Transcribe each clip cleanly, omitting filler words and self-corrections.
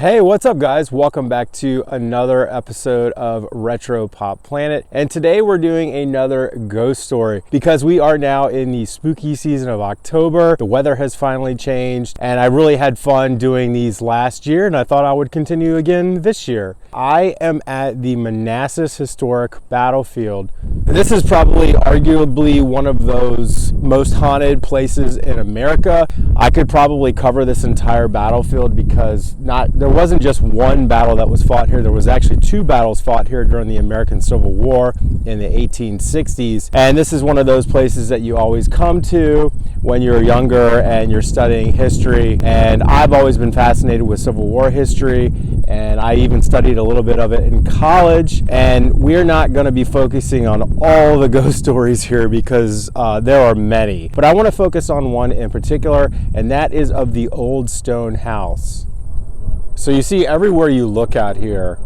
Hey, what's up guys? Welcome back to another episode of Retro Pop Planet. And today we're doing another ghost story because we are now in the spooky season of October. The weather has finally changed and I really had fun doing these last year and I thought I would continue again this year. I am at the Manassas Historic Battlefield. This is probably arguably one of those most haunted places in America. I could probably cover this entire battlefield because there wasn't just one battle that was fought here. There was actually two battles fought here during the American Civil War in the 1860s. And this is one of those places that you always come to when you're younger and you're studying history. And I've always been fascinated with Civil War history, and I even studied a little bit of it in college. And we're not going to be focusing on all the ghost stories here because there are many. But I want to focus on one in particular, and that is of the old stone house. So you see, everywhere you look out here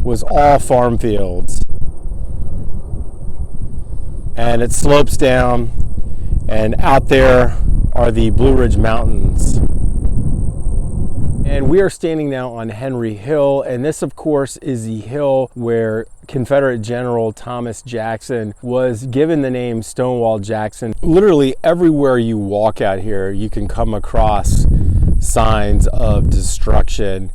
was all farm fields. And it slopes down, and out there are the Blue Ridge Mountains. And we are standing now on Henry Hill, and this of course is the hill where Confederate General Thomas Jackson was given the name Stonewall Jackson. Literally everywhere you walk out here, you can come across signs of destruction.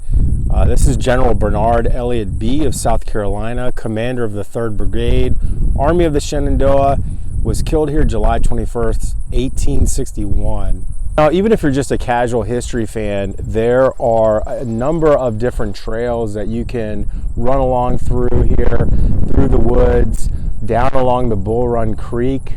This is General Bernard Elliott B. of South Carolina, commander of the 3rd Brigade, Army of the Shenandoah, was killed here July 21st, 1861. Now, even if you're just a casual history fan, there are a number of different trails that you can run along through here, through the woods, down along the Bull Run Creek.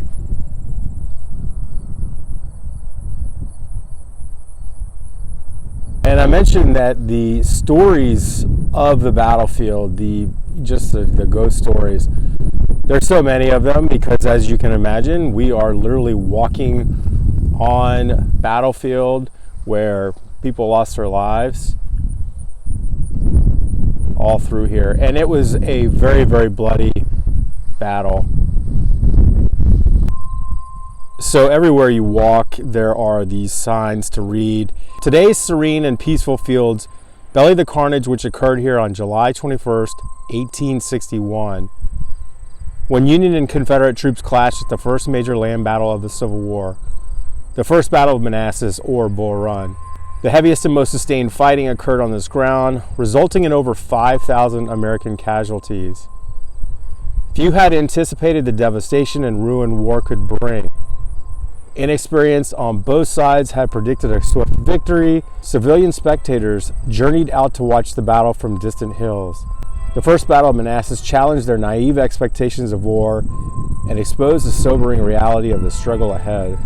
And I mentioned that the stories of the battlefield, the ghost stories, there's so many of them because, as you can imagine, we are literally walking on battlefield where people lost their lives all through here. And it was a very, very bloody battle. So everywhere you walk, there are these signs to read. Today's serene and peaceful fields belly the carnage which occurred here on July 21st, 1861, when Union and Confederate troops clashed at the first major land battle of the Civil War, the First Battle of Manassas, or Bull Run. The heaviest and most sustained fighting occurred on this ground, resulting in over 5,000 American casualties. Few had anticipated the devastation and ruin war could bring. Inexperience on both sides had predicted a swift victory. Civilian spectators journeyed out to watch the battle from distant hills. The First Battle of Manassas challenged their naive expectations of war and exposed the sobering reality of the struggle ahead.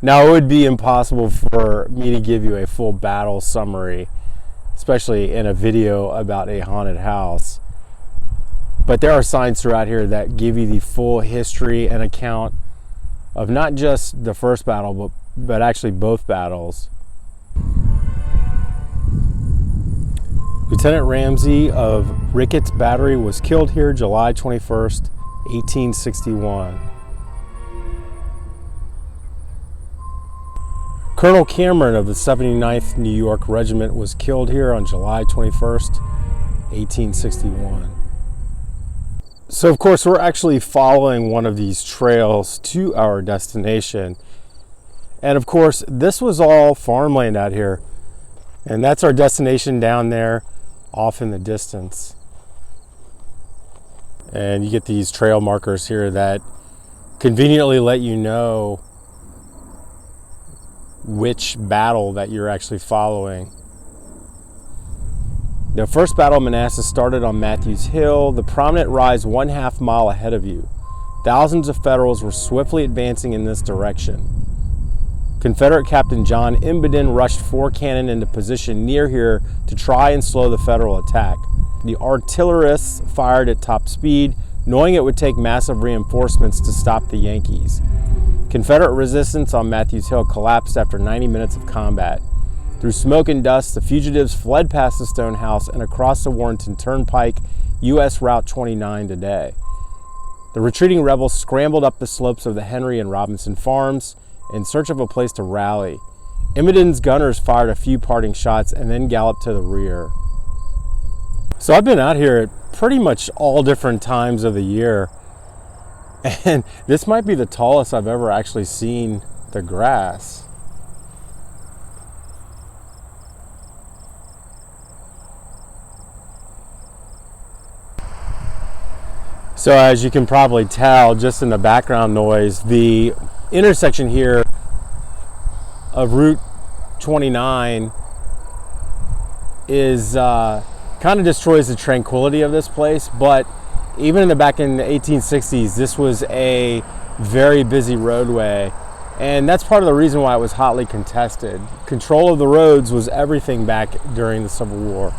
Now, it would be impossible for me to give you a full battle summary, especially in a video about a haunted house. But there are signs throughout here that give you the full history and account of not just the first battle, but actually both battles. Lieutenant Ramsey of Ricketts Battery was killed here July 21st, 1861. Colonel Cameron of the 79th New York Regiment was killed here on July 21st, 1861. So of course we're actually following one of these trails to our destination. And of course this was all farmland out here. And that's our destination down there off in the distance. And you get these trail markers here that conveniently let you know which battle that you're actually following. The First Battle of Manassas started on Matthews Hill, the prominent rise 1/2 mile ahead of you. Thousands of Federals were swiftly advancing in this direction. Confederate Captain John Imboden rushed 4 cannon into position near here to try and slow the Federal attack. The artillerists fired at top speed, knowing it would take massive reinforcements to stop the Yankees. Confederate resistance on Matthews Hill collapsed after 90 minutes of combat. The Through smoke and dust, the fugitives fled past the stone house and across the Warrenton Turnpike, U.S. Route 29 today. The retreating rebels scrambled up the slopes of the Henry and Robinson farms in search of a place to rally. Emmerdon's gunners fired a few parting shots and then galloped to the rear. So I've been out here at pretty much all different times of the year, and this might be the tallest I've ever actually seen the grass. So as you can probably tell just in the background noise, the intersection here of Route 29 is kind of destroys the tranquility of this place, but even in the 1860s, this was a very busy roadway, and that's part of the reason why it was hotly contested. Control of the roads was everything back during the Civil War.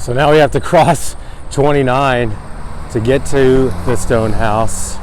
So now we have to cross 29 to get to the stone house.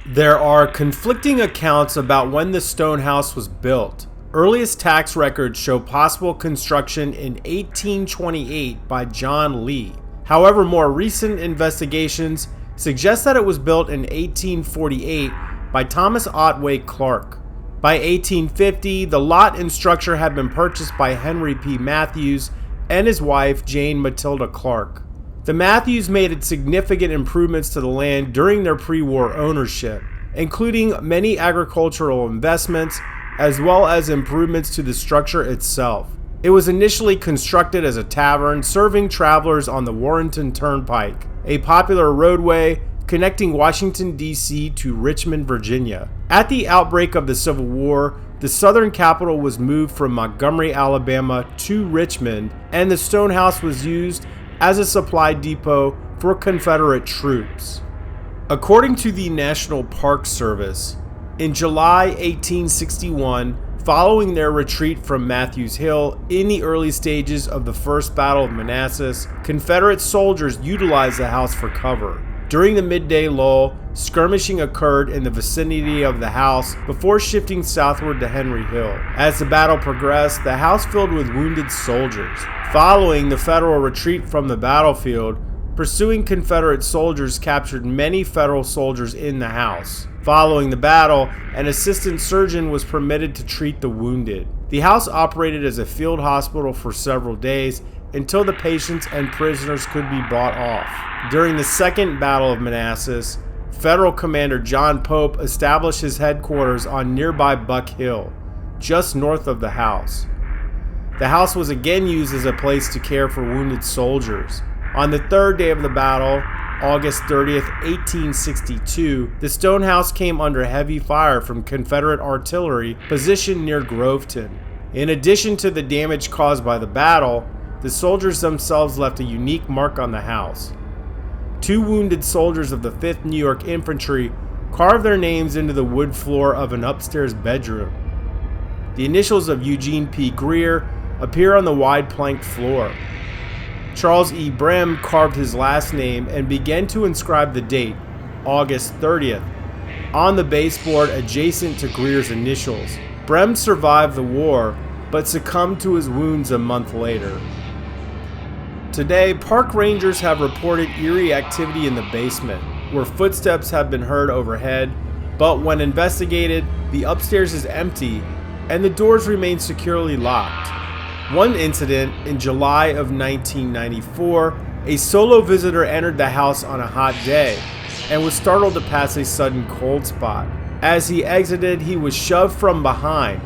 There are conflicting accounts about when the stone house was built. Earliest tax records show possible construction in 1828 by John Lee. However, more recent investigations suggest that it was built in 1848 by Thomas Otway Clark. By 1850, the lot and structure had been purchased by Henry P. Matthews and his wife, Jane Matilda Clark. The Matthews made significant improvements to the land during their pre-war ownership, including many agricultural investments, as well as improvements to the structure itself. It was initially constructed as a tavern serving travelers on the Warrenton Turnpike, a popular roadway connecting Washington, D.C. to Richmond, Virginia. At the outbreak of the Civil War, the southern capital was moved from Montgomery, Alabama to Richmond, and the stone house was used as a supply depot for Confederate troops. According to the National Park Service, in July 1861, following their retreat from Matthews Hill in the early stages of the First Battle of Manassas, Confederate soldiers utilized the house for cover. During the midday lull, skirmishing occurred in the vicinity of the house before shifting southward to Henry Hill. As the battle progressed, the house filled with wounded soldiers. Following the Federal retreat from the battlefield, pursuing Confederate soldiers captured many Federal soldiers in the house. Following the battle, an assistant surgeon was permitted to treat the wounded. The house operated as a field hospital for several days until the patients and prisoners could be brought off. During the Second Battle of Manassas, Federal Commander John Pope established his headquarters on nearby Buck Hill, just north of the house. The house was again used as a place to care for wounded soldiers. On the third day of the battle, August 30th, 1862, the stone house came under heavy fire from Confederate artillery positioned near Groveton. In addition to the damage caused by the battle, the soldiers themselves left a unique mark on the house. 2 wounded soldiers of the 5th New York Infantry carved their names into the wood floor of an upstairs bedroom. The initials of Eugene P. Greer appear on the wide planked floor. Charles E. Brem carved his last name and began to inscribe the date, August 30th, on the baseboard adjacent to Greer's initials. Brem survived the war, but succumbed to his wounds a month later. Today, park rangers have reported eerie activity in the basement, where footsteps have been heard overhead, but when investigated, the upstairs is empty and the doors remain securely locked. One incident in July of 1994, a solo visitor entered the house on a hot day and was startled to pass a sudden cold spot. As he exited, he was shoved from behind,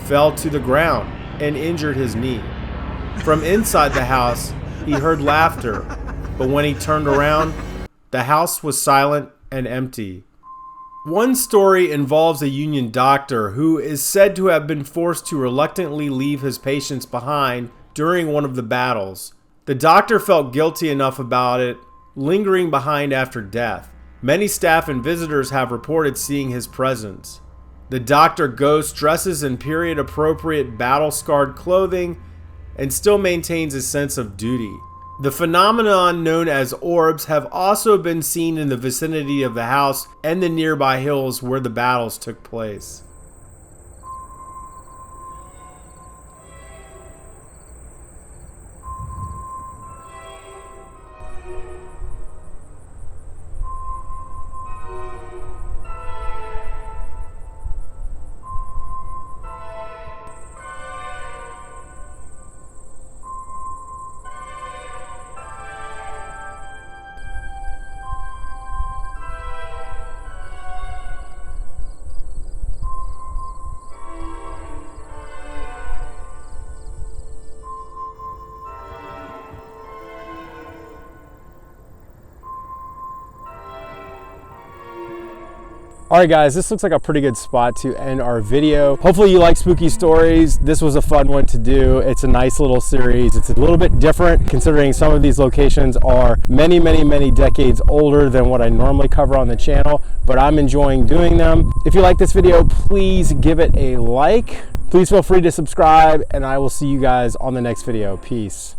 fell to the ground, and injured his knee. From inside the house, he heard laughter, but when he turned around, the house was silent and empty. One story involves a Union doctor who is said to have been forced to reluctantly leave his patients behind during one of the battles. The doctor felt guilty enough about it, lingering behind after death. Many staff and visitors have reported seeing his presence. The doctor ghost dresses in period-appropriate battle-scarred clothing and still maintains a sense of duty. The phenomenon known as orbs have also been seen in the vicinity of the house and the nearby hills where the battles took place. All right, guys, this looks like a pretty good spot to end our video. Hopefully you like spooky stories. This was a fun one to do. It's a nice little series. It's a little bit different considering some of these locations are many, many, many decades older than what I normally cover on the channel, but I'm enjoying doing them. If you like this video, please give it a like. Please feel free to subscribe, and I will see you guys on the next video. Peace.